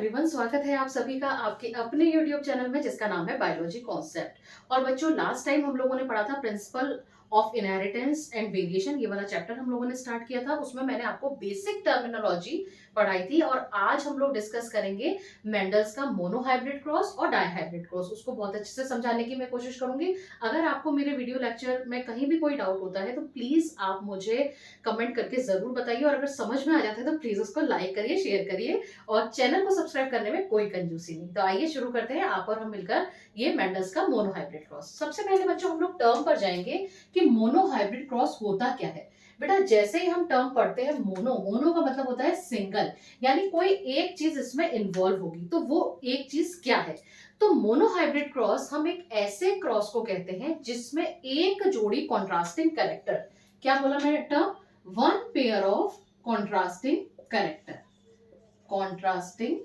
Everyone, स्वागत है आप सभी का आपके अपने यूट्यूब चैनल में जिसका नाम है बायोलॉजी कॉन्सेप्ट। और बच्चों, लास्ट टाइम हम लोगों ने पढ़ा था principle of inheritance and variation. ये वाला चैप्टर हम लोगों ने स्टार्ट किया था। उसमें मैंने आपको बेसिक टर्मिनोलॉजी पढ़ाई थी और आज हम लोग डिस्कस करेंगे मेंडल्स का मोनोहाइब्रिड क्रॉस और डायहाइब्रिड क्रॉस। उसको बहुत अच्छे से समझाने की मैं कोशिश करूंगी। अगर आपको मेरे वीडियो लेक्चर में कहीं भी कोई डाउट होता है तो प्लीज आप मुझे कमेंट करके जरूर बताइए, और अगर समझ में आ जाता है तो प्लीज उसको लाइक करिए, शेयर करिए और चैनल को सब्सक्राइब करने में कोई कंजूसी नहीं। तो आइए शुरू करते हैं आप और हम मिलकर ये मेंडल्स का मोनोहाइब्रिड क्रॉस। सबसे पहले बच्चों हम लोग टर्म पर जाएंगे कि मोनोहाइब्रिड क्रॉस होता क्या है। बेटा, जैसे ही हम टर्म पढ़ते हैं मोनो, मोनो का मतलब होता है सिंगल, यानी कोई एक चीज इसमें इन्वॉल्व होगी। तो वो एक चीज क्या है? तो मोनोहाइब्रिड क्रॉस हम एक ऐसे क्रॉस को कहते हैं जिसमें एक जोड़ी कॉन्ट्रास्टिंग कैरेक्टर, क्या बोला मैंने term, one pair of contrasting character, contrasting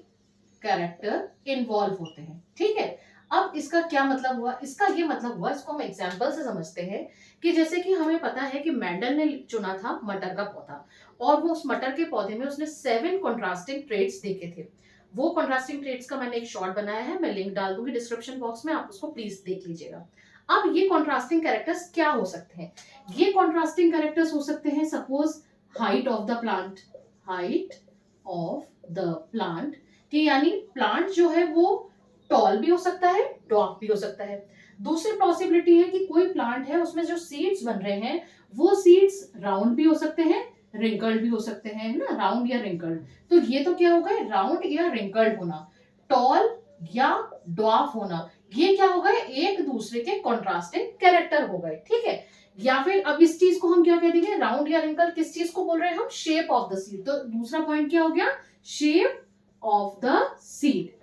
character involve होते हैं। ठीक है, अब इसका क्या मतलब हुआ? इसका ये मतलब हुआ, इसको हम एग्जांपल से समझते हैं कि जैसे कि हमें पता है कि मेंडल ने चुना था मटर का पौधा, और वो उस मटर के पौधे में उसने 7 कॉन्ट्रास्टिंग ट्रेट्स देखे थे। वो कॉन्ट्रास्टिंग ट्रेट्स का मैंने एक शॉर्ट बनाया है, मैं लिंक डाल दूंगी डिस्क्रिप्शन बॉक्स में, आप उसको प्लीज देख लीजिएगा। अब ये कॉन्ट्रास्टिंग कैरेक्टर्स क्या हो सकते हैं? ये कॉन्ट्रास्टिंग कैरेक्टर्स हो सकते हैं, suppose height of the plant, height of the plant, कि यानी प्लांट जो है वो टॉल भी हो सकता है, डॉर्फ भी हो सकता है। दूसरी पॉसिबिलिटी है कि कोई प्लांट है उसमें जो सीड्स बन रहे हैं वो सीड्स राउंड भी हो सकते हैं, रिंकल्ड भी हो सकते हैं ना, राउंड या रिंकल्ड। तो ये तो क्या हो गए, राउंड या रिंकल्ड होना, टॉल या डॉर्फ होना, ये क्या हो गए, एक दूसरे के कॉन्ट्रास्टिंग कैरेक्टर हो गए। ठीक है, या फिर अब इस चीज को हम क्या कह देंगे, राउंड या रिंकल, किस चीज को बोल रहे हैं हम, शेप ऑफ द सीड। तो दूसरा पॉइंट क्या हो गया, shape of the seed,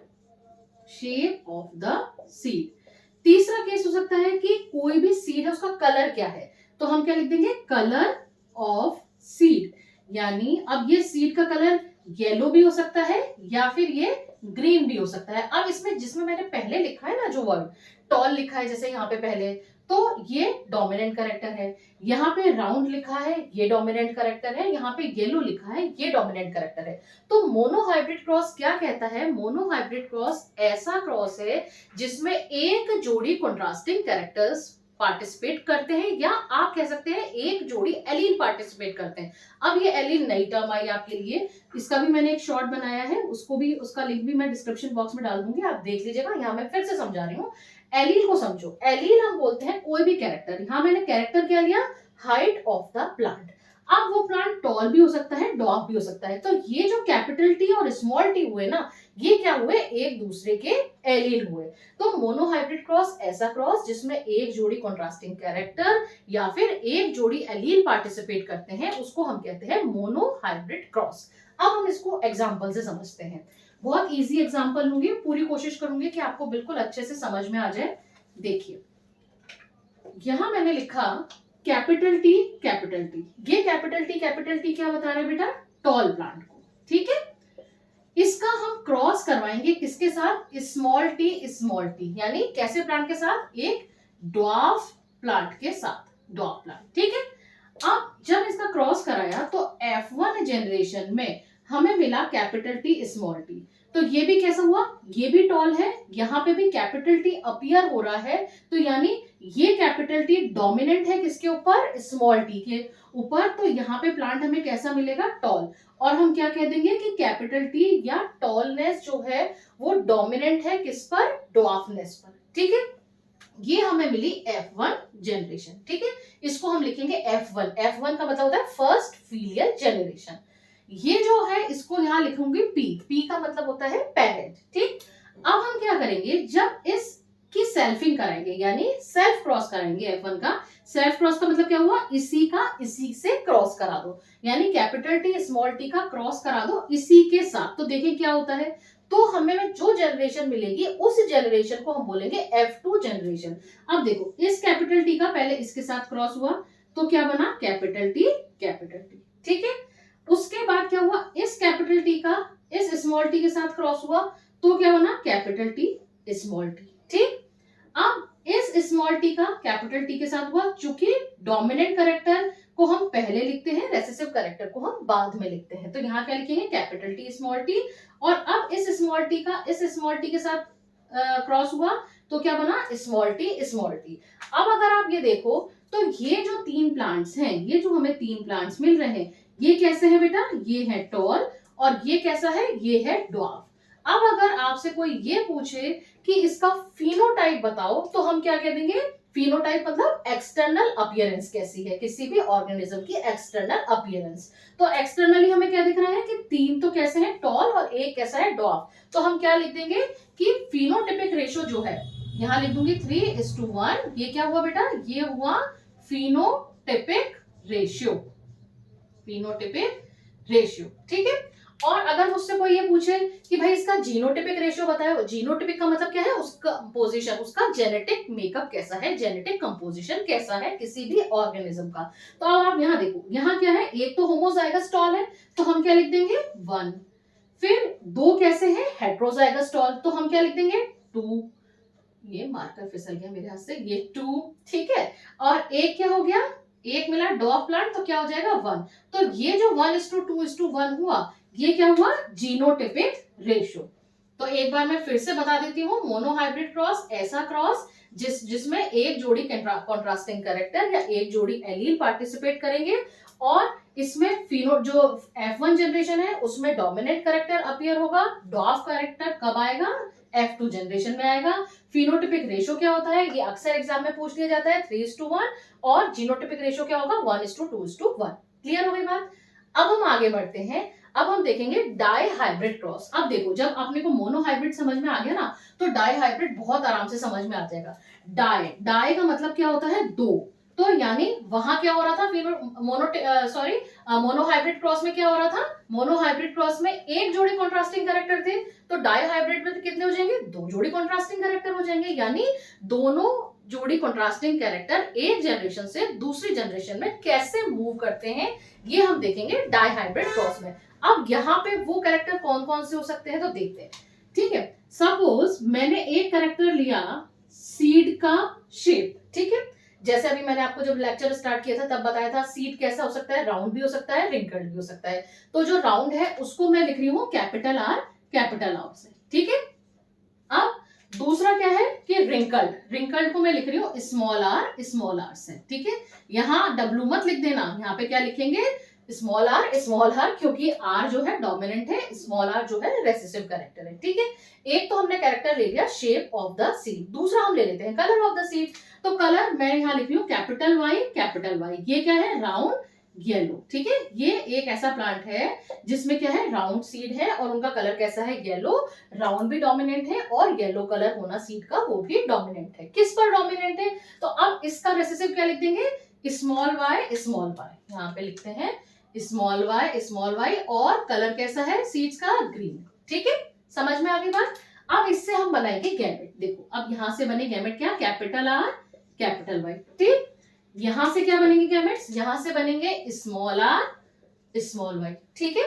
shape of the seed. तीसरा केस हो सकता है कि कोई भी सीड है उसका कलर क्या है, तो हम क्या लिख देंगे, कलर ऑफ सीड, यानी अब ये सीड का कलर येलो भी हो सकता है या फिर ये ग्रीन भी हो सकता है। अब इसमें जिसमें मैंने पहले लिखा है ना, जो वर्ड टॉल लिखा है जैसे यहाँ पे पहले, तो ये डोमिनेंट कैरेक्टर है। यहाँ पे राउंड लिखा है, ये डोमिनेंट कैरेक्टर है। यहाँ पे येलो लिखा है, ये डोमिनेंट कैरेक्टर है। तो मोनोहाइब्रिड क्रॉस क्या कहता है, मोनोहाइब्रिड क्रॉस ऐसा क्रॉस है जिसमें एक जोड़ी कॉन्ट्रास्टिंग कैरेक्टर्स पार्टिसिपेट करते हैं, या आप कह सकते हैं एक जोड़ी एलील पार्टिसिपेट करते हैं। अब ये एलील नई टर्म आई आपके लिए, इसका भी मैंने एक शॉर्ट बनाया है, उसको भी, उसका लिंक भी मैं डिस्क्रिप्शन बॉक्स में डाल दूंगी, आप देख लीजिएगा। यहाँ मैं फिर से समझा रही हूँ, एलील को समझो। एलील हम बोलते हैं कोई भी कैरेक्टर, यहाँ मैंने कैरेक्टर क्या लिया, हाइट ऑफ द प्लांट। अब वो प्लांट टॉल भी हो सकता है, डॉर्फ भी हो सकता है। तो ये जो कैपिटल टी और स्मॉल टी हुए ना, ये क्या हुए, एक दूसरे के एलील हुए। तो मोनोहाइब्रिड क्रॉस ऐसा क्रॉस जिसमें एक जोड़ी कॉन्ट्रास्टिंग कैरेक्टर या फिर एक जोड़ी एलील पार्टिसिपेट करते हैं, उसको हम कहते हैं मोनोहाइब्रिड क्रॉस। अब हम इसको एग्जांपल से समझते हैं। बहुत इजी एग्जांपल लूंगी, पूरी कोशिश करूंगी कि आपको बिल्कुल अच्छे से समझ में आ जाए। देखिए, यहां मैंने लिखा कैपिटल टी, कैपिटल टी। ये कैपिटल टी क्या बता रहे हैं बेटा, टॉल प्लांट को। ठीक है, इसका हम क्रॉस करवाएंगे किसके साथ, स्मॉल टी, यानी कैसे प्लांट के साथ, एक ड्वार्फ प्लांट के साथ, ड्वार्फ प्लांट। ठीक है, अब जब इसका क्रॉस कराया तो F1 जनरेशन में हमें मिला कैपिटल टी स्मॉल टी। तो ये भी कैसा हुआ, ये भी टॉल है, यहाँ पे भी कैपिटल टी अपीयर हो रहा है। तो यानी ये कैपिटल टी डोमिनेंट है किसके ऊपर, स्मॉल टी के ऊपर। तो यहाँ पे प्लांट हमें कैसा मिलेगा, टॉल। और हम क्या कह देंगे कि कैपिटल टी या टॉलनेस जो है वो डोमिनेंट है किस पर, ड्वार्फनेस पर। ठीक है, ये हमें मिली F1 जनरेशन। ठीक है, इसको हम लिखेंगे F1। F1 का मतलब होता है फर्स्ट फीलियल जनरेशन। ये जो है इसको यहां लिखूंगी P, P का मतलब होता है पेरेंट। ठीक, अब हम क्या करेंगे, जब इसकी सेल्फिंग कराएंगे यानी सेल्फ क्रॉस कराएंगे F1 का। सेल्फ क्रॉस का मतलब क्या हुआ, इसी का इसी से क्रॉस करा दो, यानी कैपिटल टी स्मॉल टी का क्रॉस करा दो इसी के साथ। तो देखिए क्या होता है, तो हमें जो जनरेशन मिलेगी उस जनरेशन को हम बोलेंगे F2 जनरेशन। अब देखो, इस कैपिटल टी का पहले इसके साथ क्रॉस हुआ तो क्या बना, कैपिटल टी, कैपिटल टी। ठीक है, उसके बाद क्या हुआ, इस कैपिटल टी का इस स्मॉल टी के साथ क्रॉस हुआ तो क्या बना, कैपिटल टी स्मॉल टी। ठीक, अब इस स्मॉल टी का कैपिटल टी के साथ हुआ, चूंकि डोमिनेंट कैरेक्टर को हम पहले लिखते हैं, रेसेसिव कैरेक्टर को हम बाद में लिखते हैं। तो यहाँ क्या लिखेंगे, कैपिटल टी स्मॉल टी। और अब इस स्मॉल टी का इस स्मॉल टी के साथ क्रॉस हुआ तो क्या बना, स्मॉल टी स्मॉल टी। अब अगर आप ये देखो तो ये जो 3 प्लांट्स हैं, ये जो हमें 3 प्लांट्स मिल रहे हैं, ये कैसे हैं बेटा, ये है टॉल और ये कैसा है, ये है ड्वार्फ। अब अगर आपसे कोई ये पूछे कि इसका फिनोटाइप बताओ तो हम क्या कह देंगे, फिनोटाइप मतलब एक्सटर्नल अपीयरेंस कैसी है, किसी भी ऑर्गेनिज्म की एक्सटर्नल अपीयरेंस। तो एक्सटर्नली हमें क्या दिख रहा है कि 3 तो कैसे हैं, टॉल, और एक कैसा है, ड्वार्फ। तो हम क्या लिख देंगे कि फिनोटाइपिक रेशियो जो है, यहां लिख दूंगी 3:1। ये क्या हुआ बेटा, ये हुआ फिनोटाइपिक रेशियो, फिनोटाइपिक रेशियो, ठीक है। और अगर मुझसे कोई ये पूछे कि भाई इसका जीनोटाइपिक रेशियो बताओ, जीनोटाइपिक का मतलब क्या है, उसका पोजीशन, उसका जेनेटिक मेकअप कैसा है, जेनेटिक कंपोजिशन कैसा है किसी भी ऑर्गेनिज्म का। तो अब आप यहाँ देखो, यहाँ क्या है, एक तो होमोजाइगस टॉल है तो हम क्या लिख देंगे 1। फिर 2 कैसे हैं, हेट्रोजाइगस टॉल, तो हम क्या लिख देंगे 2। ये मार्कर फिसल गया मेरे हाथ से, ये 2, ठीक है। और एक क्या हो गया, एक मिला डॉर्फ प्लांट तो क्या हो जाएगा 1। तो ये जो 1:2:1 हुआ, ये क्या हुआ, जीनोटाइपिक रेशियो। तो एक बार मैं फिर से बता देती हूँ, मोनोहाइब्रिड क्रॉस ऐसा क्रॉस जिसमें एक जोड़ी कॉन्ट्रास्टिंग कैरेक्टर या एक जोड़ी एलील पार्टिसिपेट करेंगे, और इसमें फिनो जो F1 जनरेशन है उसमें डोमिनेंट कैरेक्टर अपीयर होगा, डॉर्फ कैरेक्टर कब आएगा, F2 जनरेशन में आएगा। फिनोटाइपिक रेशियो क्या होता है, ये अक्सर एग्जाम में पूछ लिया जाता है 3:1, और जीनोटाइपिक रेशियो क्या होगा 1:2:1। क्लियर हो गई बात। अब हम आगे बढ़ते हैं, अब हम देखेंगे डाई हाइब्रिड क्रॉस। अब देखो, जब अपने को मोनो हाइब्रिड समझ में आ गया ना, तो डाई हाइब्रिड बहुत आराम से समझ में आ जाएगा। डाई, डाई का मतलब क्या होता है, 2। तो यानी वहां क्या हो रहा था, मोनो हाइब्रिड क्रॉस में क्या हो रहा था, मोनो हाइब्रिड क्रॉस में एक जोड़ी कॉन्ट्रास्टिंग कैरेक्टर थे, तो डाई हाइब्रिड में कितने हो जाएंगे, 2 जोड़ी कॉन्ट्रास्टिंग कैरेक्टर हो जाएंगे। यानी दोनों जोड़ी कॉन्ट्रास्टिंग कैरेक्टर एक जनरेशन से दूसरी जनरेशन में कैसे मूव करते हैं, ये हम देखेंगे डाई हाइब्रिड क्रॉस में। अब यहाँ पे वो कैरेक्टर कौन कौन से हो सकते हैं तो देखते हैं, ठीक है। सपोज मैंने एक कैरेक्टर लिया सीड का शेप, ठीक है। जैसे अभी मैंने आपको जब लेक्चर स्टार्ट किया था तब बताया था सीड कैसा हो सकता है, राउंड भी हो सकता है, रिंकल्ड भी हो सकता है। तो जो राउंड है उसको मैं लिख रही हूँ कैपिटल R से, ठीक है। अब दूसरा क्या है कि रिंकल्ड, रिंकल्ड को मैं लिख रही हूँ स्मॉल r से, ठीक है। यहाँ डब्लू मत लिख देना, यहाँ पे क्या लिखेंगे स्मॉल r, क्योंकि r जो है डोमिनेंट है, स्मॉल r जो है रेसेसिव कैरेक्टर है, ठीक है। एक तो हमने कैरेक्टर ले लिया शेप ऑफ द सीड, दूसरा हम ले लेते हैं कलर ऑफ द सीड। तो कलर मैं यहाँ लिख रही हूँ कैपिटल Y। ये क्या है, राउंड येलो, ठीक है। ये एक ऐसा प्लांट है जिसमें क्या है, राउंड सीड है और उनका कलर कैसा है, येलो। राउंड भी डोमिनेंट है और येलो कलर होना सीड का वो भी डोमिनेंट है। किस पर डोमिनेंट है, तो अब इसका रेसेसिव क्या लिख देंगे, स्मॉल y। यहाँ पे लिखते हैं स्मॉल y, और कलर कैसा है सीड्स का, ग्रीन, ठीक है। समझ में आ गई बात। अब इससे हम बनाएंगे गैमेट। देखो अब यहां से बने गैमेट क्या, कैपिटल R, ठीक। यहां से क्या बनेंगे गैमेट्स, यहां से बनेंगे स्मॉल r, ठीक है।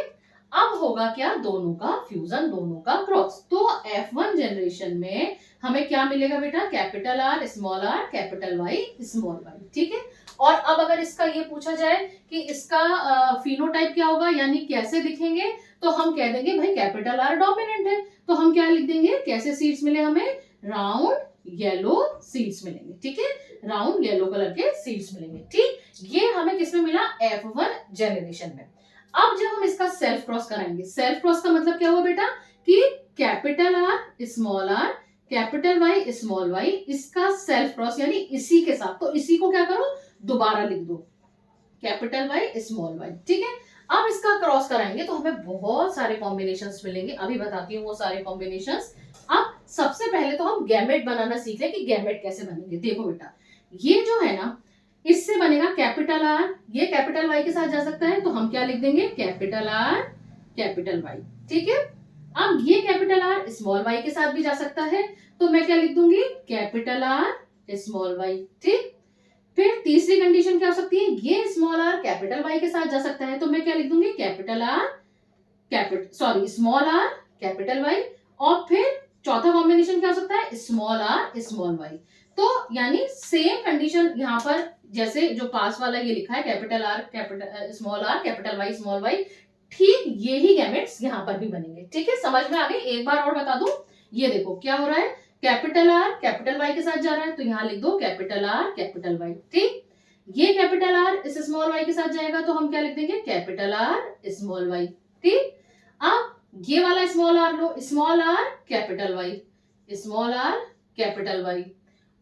अब होगा क्या, दोनों का फ्यूजन, दोनों का क्रॉस। तो F1 जनरेशन में हमें क्या मिलेगा बेटा, कैपिटल R, कैपिटल Y, ठीक है। और अब अगर इसका ये पूछा जाए कि इसका फिनोटाइप क्या होगा, यानी कैसे दिखेंगे, तो हम कह देंगे भाई कैपिटल R डोमिनेंट है, तो हम क्या लिख देंगे, कैसे सीड्स मिले हमें, राउंड येलो सीड्स मिलेंगे, ठीक है। राउंड येलो कलर के सीड्स मिलेंगे, ठीक। ये हमें किसमें मिला, F1 जनरेशन में। अब जब हम इसका सेल्फ क्रॉस कराएंगे, सेल्फ क्रॉस का मतलब क्या हुआ बेटा कि कैपिटल R, कैपिटल Y, इसका सेल्फ क्रॉस यानी इसी के साथ, तो इसी को क्या करो दोबारा लिख दो, कैपिटल Y, ठीक है। अब इसका क्रॉस कराएंगे तो हमें बहुत सारे कॉम्बिनेशंस मिलेंगे, अभी बताती हूँ वो सारे कॉम्बिनेशंस। अब सबसे पहले तो हम गैमेट बनाना सीख लें कि गैमेट कैसे बनेंगे। देखो बेटा, ये जो है ना, इससे बनेगा कैपिटल R, ये कैपिटल Y के साथ जा सकता है, तो हम क्या लिख देंगे कैपिटल R, कैपिटल Y, ठीक है। अब ये कैपिटल R स्मॉल y के साथ भी जा सकता है, तो मैं क्या लिख दूंगी कैपिटल R स्मॉल y, ठीक। फिर तीसरी कंडीशन क्या हो सकती है, ये स्मॉल r कैपिटल Y के साथ जा सकता है, तो मैं क्या लिख दूंगी capital R small r capital Y, और फिर चौथा कॉम्बिनेशन क्या हो सकता है, स्मॉल आर स्मॉल वाई। तो यानी सेम कंडीशन यहाँ पर, जैसे जो पास वाला ये लिखा है capital R capital small R capital Y small Y, ठीक यही गैमेट्स यहाँ पर भी बनेंगे। ठीक है, समझ में आ गई। एक बार और बता दूं, ये देखो क्या हो रहा है, कैपिटल आर कैपिटल वाई के साथ जा रहा है, तो यहाँ लिख दो कैपिटल आर कैपिटल वाई। ठीक, ये कैपिटल आर इस स्मॉल वाई के साथ जाएगा तो हम क्या लिख देंगे, कैपिटल आर स्मॉल वाई। ठीक, अब ये वाला स्मॉल आर लो, small R capital Y, small R capital Y,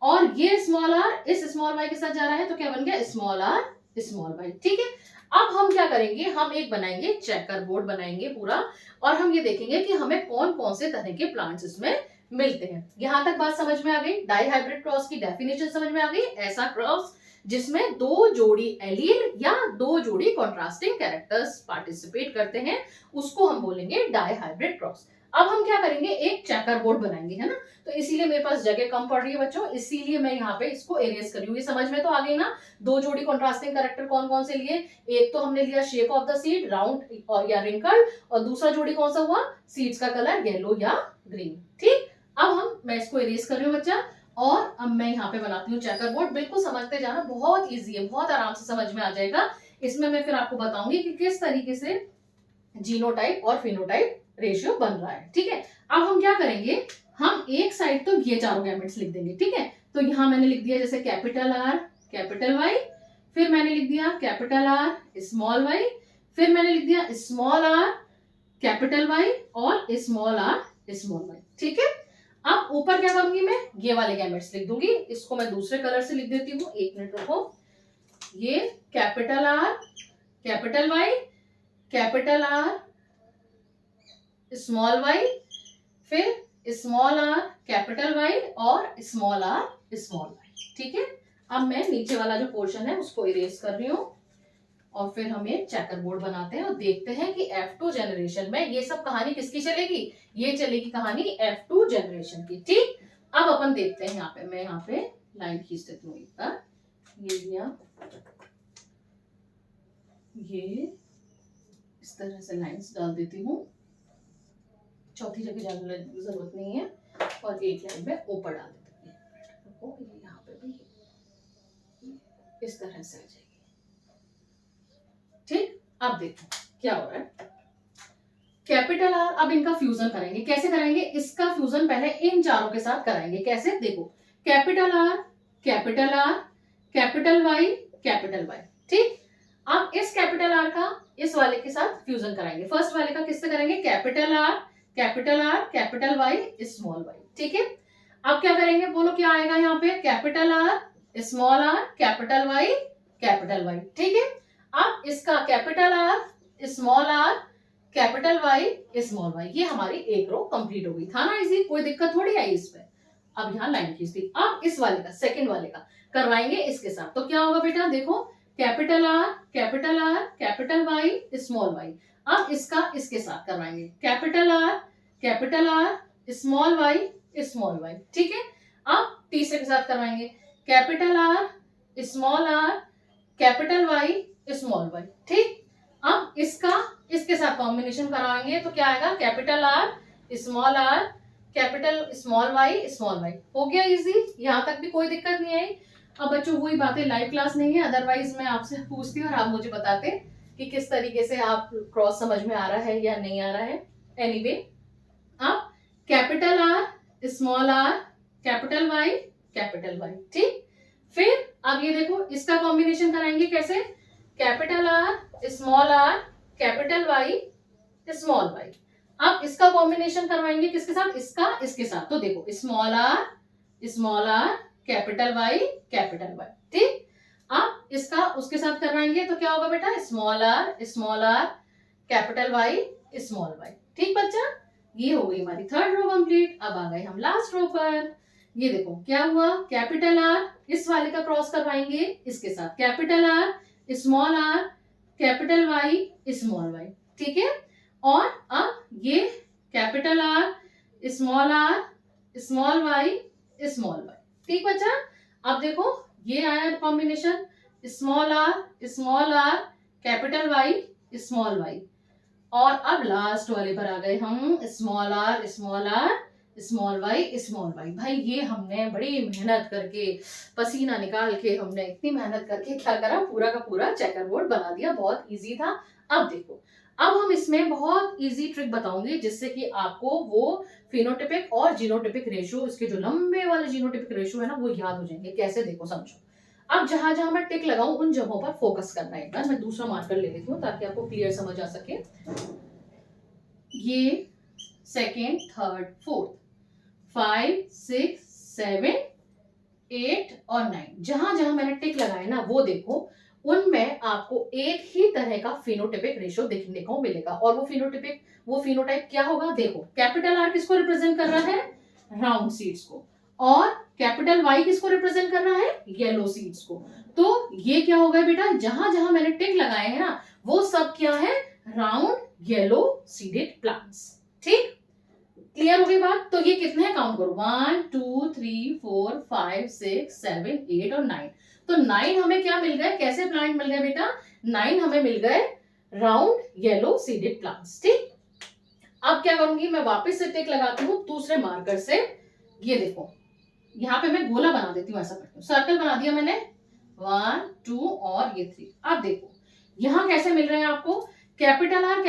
और ये स्मॉल आर इस स्मॉल वाई के साथ जा रहा है तो क्या बन गया, स्मॉल आर स्मॉल वाई। ठीक है, अब हम क्या करेंगे, हम एक बनाएंगे चेकर बोर्ड बनाएंगे पूरा, और हम ये देखेंगे कि हमें कौन कौन से तरह के प्लांट्स इसमें मिलते हैं। यहां तक बात समझ में आ गई। डाई हाइब्रिड क्रॉस की डेफिनेशन समझ में आ गई। ऐसा क्रॉस जिसमें दो जोड़ी एलील या दो जोड़ी कॉन्ट्रास्टिंग कैरेक्टर्स पार्टिसिपेट करते हैं, उसको हम बोलेंगे डाई हाइब्रिड क्रॉस। अब हम क्या करेंगे, एक चेकर बोर्ड बनाएंगे, है ना। तो इसीलिए मेरे पास जगह कम पड़ रही है बच्चों, इसीलिए मैं यहाँ पे इसको एरेज कर रही हूँ। ये समझ में तो आ गई ना, दो जोड़ी कॉन्ट्रास्टिंग कैरेक्टर कौन कौन से लिए, एक तो हमने लिया shape of the seed round और या रिंकल्ड, और दूसरा जोड़ी कौन सा हुआ, सीड्स का कलर येलो या ग्रीन। ठीक, अब मैं इसको एरेज कर रही हूँ बच्चा, और अब मैं यहाँ पे बनाती हूँ चेकर बोर्ड। बिल्कुल समझते जाना, बहुत इजी है, बहुत आराम से समझ में आ जाएगा। इसमें मैं फिर आपको बताऊंगी कि किस तरीके से जीनोटाइप और फिनोटाइप रेशियो बन रहा है। ठीक है, अब हम क्या करेंगे, हम एक साइड तो ये चारों गैमेट्स लिख देंगे। ठीक है, तो यहां मैंने लिख दिया जैसे कैपिटल आर कैपिटल वाई, फिर मैंने लिख दिया कैपिटल आर स्मॉल वाई, फिर मैंने लिख दिया स्मॉल आर कैपिटल वाई और स्मॉल आर स्मॉल वाई। ठीक है, अब ऊपर क्या करूंगी मैं, ये वाले गैमेट्स लिख दूंगी। इसको मैं दूसरे कलर से लिख देती हूँ, एक मिनट रुको। ये capital R capital Y capital R small Y, फिर स्मॉल आर कैपिटल वाई और स्मॉल आर स्मॉल वाई। ठीक है, अब मैं नीचे वाला जो पोर्शन है उसको इरेज कर रही हूँ, और फिर हम एक चेकर बोर्ड बनाते हैं और देखते हैं कि F2 जनरेशन में ये सब कहानी किसकी चलेगी, ये चलेगी कहानी F2 जनरेशन की। ठीक, अब अपन देखते हैं, यहाँ पे मैं यहाँ पे लाइन खींच देती हूँ एक बार, ये लिया, ये इस तरह से लाइंस डाल देती हूँ, चौथी जगह जाने की जरूरत नहीं है, और एक लाइन में ऊपर डाल देती हूँ, ये यहाँ पे भी इस तरह से आ जाएगी। ठीक, अब देखो क्या हो रहा है, कैपिटल आर, अब इनका फ्यूजन करेंगे। कैसे करेंगे, इसका फ्यूजन पहले इन चारों के साथ कराएंगे। कैसे, देखो capital R capital R capital Y capital Y. ठीक, अब इस कैपिटल आर का इस वाले के साथ फ्यूजन कराएंगे। फर्स्ट वाले का किससे करेंगे, capital R capital Y small Y. ठीक है, अब क्या करेंगे, बोलो क्या आएगा यहाँ पे, कैपिटल आर कैपिटल वाई। ठीक है, अब इसका capital R capital Y small Y, ये हमारी एक रो कंप्लीट हो गई। था ना इजी, कोई दिक्कत थोड़ी आई इस पे। अब यहाँ लाइन खींच दी। अब इस वाले का सेकंड वाले का करवाएंगे इसके साथ, तो क्या होगा बेटा, देखो capital R capital Y small Y. अब इसका इसके साथ करवाएंगे, कैपिटल आर स्मॉल वाई। ठीक है, अब तीसरे के साथ करवाएंगे, capital R capital Y small Y. ठीक, अब इसका इसके साथ कॉम्बिनेशन कराएंगे तो क्या आएगा, capital R capital small Y. हो गया इजी, यहाँ तक भी कोई दिक्कत नहीं आई। अब बच्चों वही बातें, लाइव क्लास नहीं है, अदरवाइज मैं आपसे पूछती और आप मुझे बताते कि किस तरीके से आप क्रॉस समझ में आ रहा है या नहीं आ रहा है। एनीवे, अब capital R small R capital Y. ठीक, फिर अब ये देखो इसका कॉम्बिनेशन कराएंगे कैसे, capital R capital Y small Y. अब इसका कॉम्बिनेशन करवाएंगे किसके साथ, इसका इसके साथ, तो देखो स्मॉल आर कैपिटल वाई। ठीक, अब इसका उसके साथ करवाएंगे तो क्या होगा बेटा, small R capital Y small Y. ठीक बच्चा, ये हो गई हमारी थर्ड रो कंप्लीट। अब आ गए हम लास्ट रो पर। ये देखो क्या हुआ, कैपिटल आर इस वाले का क्रॉस करवाएंगे इसके साथ, capital R capital Y small Y. ठीक है, और अब ये कैपिटल आर स्मॉल वाई। ठीक बच्चा, अब देखो ये आया combination small R capital Y small Y, और अब लास्ट वाले पर आ गए हम, स्मॉल आर स्मॉल वाई। भाई ये हमने बड़ी मेहनत करके, पसीना निकाल के, हमने इतनी मेहनत करके क्या करा, पूरा का पूरा चेकर बोर्ड बना दिया। बहुत इजी था। अब देखो, अब हम इसमें बहुत इजी ट्रिक बताऊंगी जिससे कि आपको वो फिनोटिपिक और जीनोटिपिक रेशियो, इसके जो लंबे वाले जीनोटिपिक रेशियो है ना, वो याद हो जाएंगे। कैसे, देखो समझो। अब जहां जहां मैं टिक लगाऊं उन जगहों पर फोकस करना है। एक बार मैं दूसरा मार्कर ले लेती हूँ ताकि आपको क्लियर समझ आ सके। ये सेकेंड, थर्ड, फोर्थ, 5, 6, 7, 8 और 9, जहां जहां मैंने टिक लगाए ना, वो देखो, उनमें आपको एक ही तरह का फिनोटिपिक रेशियो देखने को मिलेगा। और वो फिनोटाइप क्या होगा, देखो, कैपिटल आर किसको रिप्रेजेंट कर रहा है, राउंड सीड्स को, और कैपिटल वाई किसको रिप्रेजेंट कर रहा है, येलो सीड्स को। तो ये क्या होगा बेटा, जहां जहां मैंने टिक लगाए हैं ना, वो सब क्या है, राउंड येलो सीडेड प्लांट्स। ठीक, क्लियर हो गई बात। तो ये कितने हैं, काउंट करो, 1 2 3 4 5 6 7 8 और 9। तो 9 हमें क्या मिल गए, कैसे प्लांट मिल गए बेटा, 9 हमें मिल गए राउंड येलो सीडेड प्लांट्स। ठीक, अब क्या करूंगी, मैं वापस से टिक लगाती हूँ दूसरे मार्कर से। ये देखो, यहाँ पे मैं गोला बना देती हूँ, ऐसा करती हूँ, सर्कल बना दिया मैंने, 1 2 और ये 3। अब देखो यहाँ कैसे मिल रहे हैं आपको, कैपिटल आर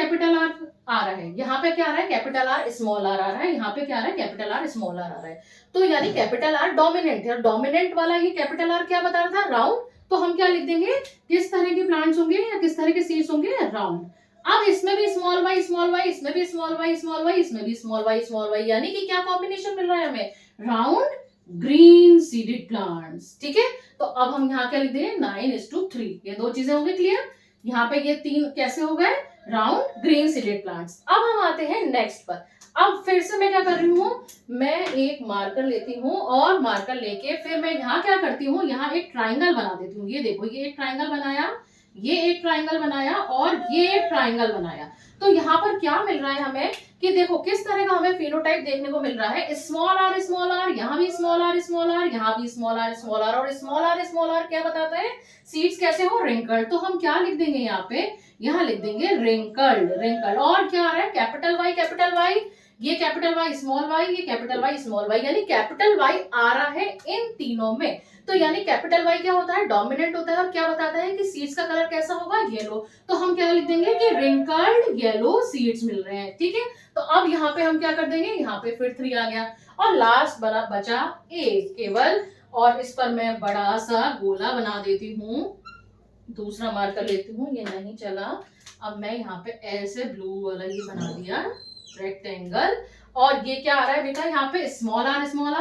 आ रहा है, यहाँ पे क्या आ रहा है, कैपिटल आर स्मॉल आर आ रहा है, यहाँ पे क्या आ रहा है, कैपिटल आर स्मॉल आर आ रहा है। तो यानी कैपिटल आर डोमिनेंट है, और डोमिनेंट वाला ही कैपिटल आर क्या बता रहा था, राउंड। तो हम क्या लिख देंगे, किस तरह के प्लांट्स होंगे या किस तरह के सीड्स होंगे, राउंड। अब इसमें भी स्मॉल वाई, इसमें भी स्मॉल वाई, इसमें भी स्मॉल वाई, यानी कि क्या कॉम्बिनेशन मिल रहा है हमें, राउंड ग्रीन सीडेड प्लांट्स। ठीक है, तो अब हम यहाँ क्या लिख देंगे, 9:3। ये दो चीजें होंगी क्लियर। यहाँ पे ये 3 कैसे हो गए, राउंड ग्रीन सीडेड प्लांट्स। अब हम आते हैं नेक्स्ट पर। अब फिर से मैं क्या कर रही हूँ, मैं एक मार्कर लेती हूँ, और मार्कर लेके फिर मैं यहाँ क्या करती हूँ, यहाँ एक ट्राइंगल बना देती हूँ। ये देखो, ये एक ट्राइंगल बनाया, ये एक ट्राइंगल बनाया, और ये एक ट्राइंगल बनाया। तो यहाँ पर क्या मिल रहा है हमें, कि देखो किस तरह का हमें फिनोटाइप देखने को मिल रहा है, स्मॉल आर, यहाँ भी स्मॉल आर, यहाँ भी स्मॉल आर, और स्मॉल आर क्या बताता है, सीड्स कैसे हो, रिंकल्ड। तो हम क्या लिख देंगे यहाँ पे, यहाँ लिख देंगे रिंकल्ड। और क्या आ रहा है, कैपिटल वाई, ये कैपिटल वाई स्मॉल वाई, ये कैपिटल वाई स्मॉल वाई, यानी कैपिटल वाई आ रहा है इन तीनों में। तो यानी कैपिटल वाई क्या होता है, डोमिनेंट होता है, और क्या बताता है कि सीड्स का कलर कैसा होगा, येलो। तो हम क्या लिख देंगे कि रिंकल्ड येलो सीड्स मिल रहे हैं। ठीक है, तो अब यहाँ पे हम क्या कर देंगे, यहाँ पे फिर 3 आ गया, और लास्ट बचा ए केवल, और इस पर मैं बड़ा सा गोला बना देती हूँ। दूसरा मार्कर लेती हूँ, ये नहीं चला। अब मैं यहाँ पे ऐसे ब्लू वाला ही बना दिया, रेक्टेंगल। और ये क्या आ रहा है बेटा, यहाँ पे स्मॉल आर, स्मॉल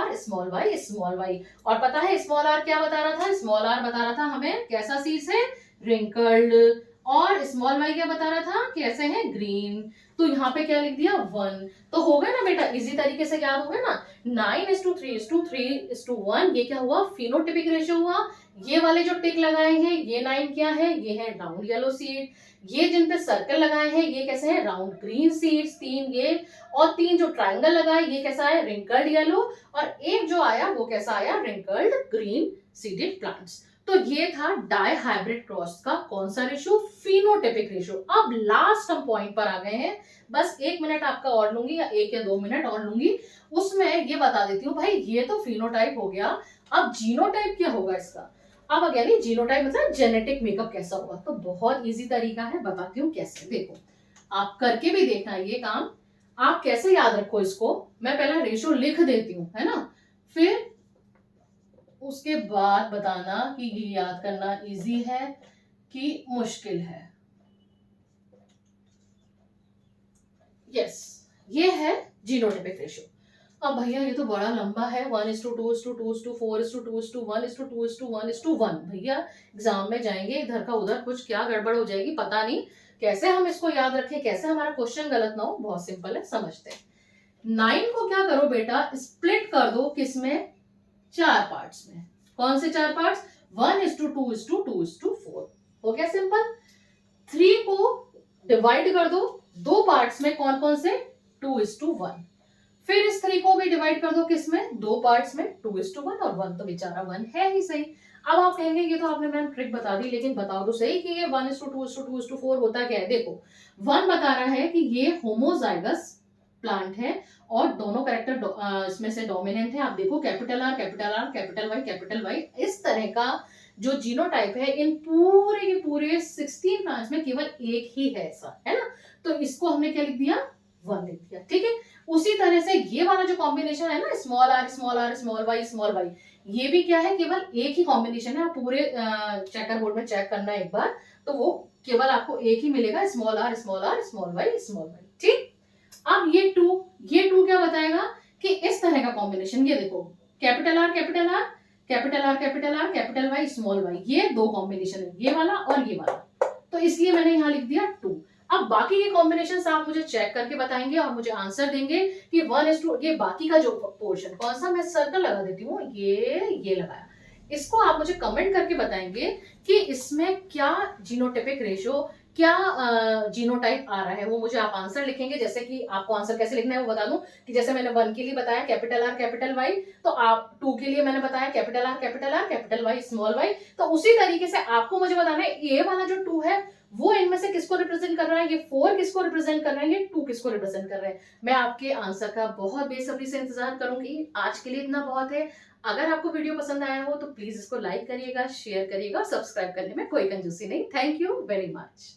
वाई। और पता है स्मॉल आर क्या बता रहा था, स्मॉल आर बता रहा था हमें कैसा सीड्स है, रिंकल्ड। और स्मॉल वाई क्या बता रहा था, कैसे है, ग्रीन। तो यहाँ पे क्या लिख दिया, 1। तो हो गया ना बेटा, इजी तरीके से याद हो गया ना। 9:3:3:1, ये क्या हुआ, फिनोटिपिक रेशियो हुआ। ये वाले जो टिक लगाए हैं, ये 9 क्या है, ये है राउंड येलो सीड। ये जिन पे सर्कल लगाए हैं, ये कैसे है, राउंड ग्रीन सीड्स, 3 ये। और 3 जो ट्रायंगल लगाए, ये कैसा है, रिंकल्ड येलो। और एक जो आया वो कैसा आया, रिंकल्ड ग्रीन सीडेड प्लांट्स। तो ये था डाई हाइब्रिड क्रॉस का कौन सा रेशियो, फिनोटिपिक रेशियो। अब लास्ट हम पॉइंट पर आ गए हैं, बस 1 मिनट आपका और लूंगी, या 1 या 2 मिनट और लूंगी। उसमें ये बता देती हूँ भाई, ये तो फिनोटाइप हो गया, अब जीनोटाइप क्या होगा इसका। अब अगेन जीनोटाइप मतलब जेनेटिक मेकअप कैसा होगा। तो बहुत इजी तरीका है, बताती हूँ कैसे। देखो, आप करके भी देखना ये काम। आप कैसे याद रखो इसको, मैं पहले रेशियो लिख देती हूँ, है ना, फिर उसके बाद बताना कि ये याद करना इजी है कि मुश्किल है। यस, ये है जीनोटाइपिक रेशियो। अब भैया ये तो बड़ा लंबा है, 1:2:2:4:2:1:2:1:1 भैया एग्जाम में जाएंगे इधर का उधर, कुछ क्या गड़बड़ हो जाएगी पता नहीं। कैसे हम इसको याद रखें, कैसे हमारा क्वेश्चन गलत ना हो, बहुत सिंपल है, समझते हैं। 9 को क्या करो बेटा, स्प्लिट कर दो, किसमें, 4 पार्ट्स में। कौन से 4 पार्ट्स, 1:2:2:2:4। हो गया सिंपल। 3 को डिवाइड कर दो 2 पार्ट्स में, कौन कौन से, 2:1। फिर इस 3 को भी डिवाइड कर दो किसमें, 2 पार्ट्स में, 2:1। और 1 तो बेचारा 1 है ही सही। अब आप कहेंगे ये तो आपने मैम ट्रिक बता दी, लेकिन बताओ तो सही कि ये 1:2:2:4 होता क्या है। देखो 1 बता रहा है कि ये होमोजाइगस प्लांट है, और दोनों कैरेक्टर इसमें से डोमिनेंट है। आप देखो capital R capital R capital Y, इस तरह का जो जीनोटाइप है इन पूरे के पूरे 16 प्लांट्स में केवल एक ही है ऐसा, है ना। तो इसको हमने क्या लिख दिया, 1 लिख दिया, ठीक है। उसी तरह से ये वाला जो कॉम्बिनेशन है ना, स्मॉल आर स्मॉल वाई, ये भी क्या है, केवल एक ही कॉम्बिनेशन है। आप पूरे चेकर बोर्ड में चेक करना एक बार, तो वो केवल आपको एक ही मिलेगा, स्मॉल आर स्मॉल वाई, ठीक। अब ये टू क्या बताएगा कि इस तरह का कॉम्बिनेशन, ये देखो capital R capital Y small Y, ये दो कॉम्बिनेशन है, ये वाला और ये वाला, तो इसलिए मैंने यहां लिख दिया 2। अब बाकी के कॉम्बिनेशन आप मुझे चेक करके बताएंगे और मुझे आंसर देंगे कि 1:2, ये बाकी का जो पोर्शन कौन सा, मैं सर्कल लगा देती हूँ, ये लगाया, इसको आप मुझे कमेंट करके बताएंगे कि इसमें क्या जीनोटाइपिक रेशियो, क्या जीनोटाइप आ रहा है, वो मुझे आप आंसर लिखेंगे। जैसे कि आपको आंसर कैसे लिखना है वो बता दूं, कि जैसे मैंने 1 के लिए बताया कैपिटल आर कैपिटल वाई, तो आप 2 के लिए मैंने बताया capital R capital Y small Y, तो उसी तरीके से आपको मुझे बताना है ये वाला जो 2 है वो इनमें से किसको रिप्रेजेंट कर रहा है, ये 4 किसको रिप्रेजेंट कर रहा है, ये 2 किसको रिप्रेजेंट कर रहे हैं। मैं आपके आंसर का बहुत बेसब्री से इंतजार करूंगी। आज के लिए इतना बहुत है। अगर आपको वीडियो पसंद आया हो तो प्लीज इसको लाइक करिएगा, शेयर करिएगा, सब्सक्राइब करने में कोई कंजूसी नहीं। Thank you very much.